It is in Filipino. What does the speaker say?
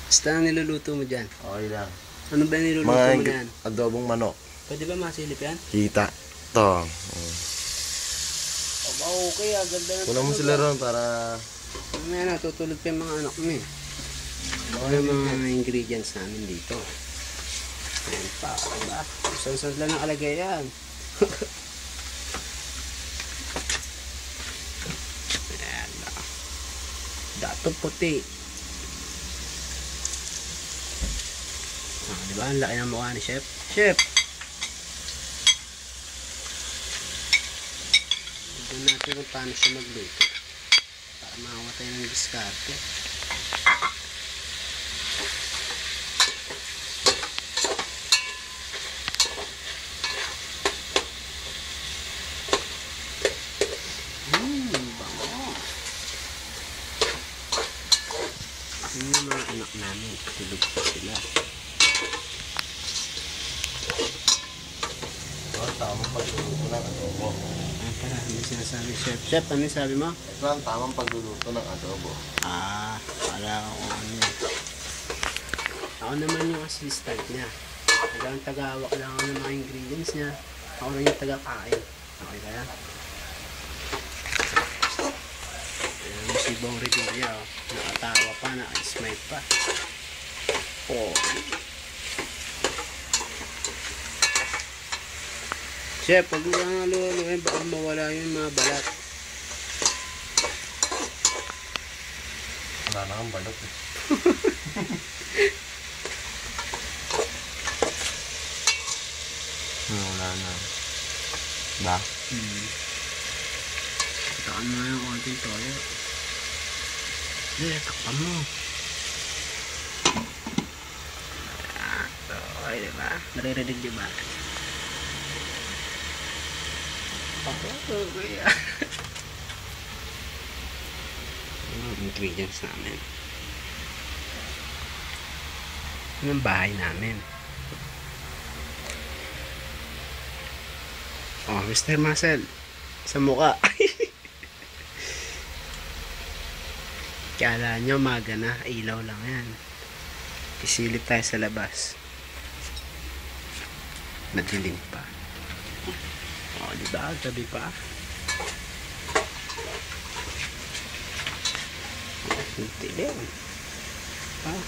Basta ang niluluto mo dyan. Okay lang. Ano ba niluluto mo dyan? Adobong manok. Pwede ba masilip yan? Kita. Ito. Okay, ganda na. Kunan mo sila ron para... Mamaya na, tutulog pa yung mga anak mo eh. Ano yung mga ingredients namin dito? Ayan pa, diba? Saan lang nakalagay yan? Ayan na. Dato puti. Diba? Ang laki ng mukha ni Chef. Chef! Tignan natin kung paano siya magluto. Para makawa tayo ng diskarte. Bango. Yun yung mga anak namin. Tulog pa sila. Tamang pagluluto ng adobo. Ay pala, may sinasabi Chef. Chef, ano yung sabi mo? Ito ang tamang pagluluto ng adobo. Para ako ano yun. Ako naman yung assistant niya. Tagang tagawak lang ako ng mga ingredients niya. Ako lang yung taga-kain. Okay kaya? Ayan mo si Bong Revilla. Nakatawa pa, naka-smile pa. Oh. Chef, pag mo lang haluhaluin, baka mawala yung mga balat. Wala na kang balot eh. Wala na. Ba? Takaan mo yung konting toyo. Takpan mo. Okay, diba? Naririnig diba? Kuya. Yung ingredients namin. Yun ang bahay namin. Oh, Mr. Marcel. Sa mukha. Kala nyo maga na. Ilaw lang yan. Isilip tayo sa labas. Madilim pa. Oh, diba? Gabi pa. Dilim. Ah.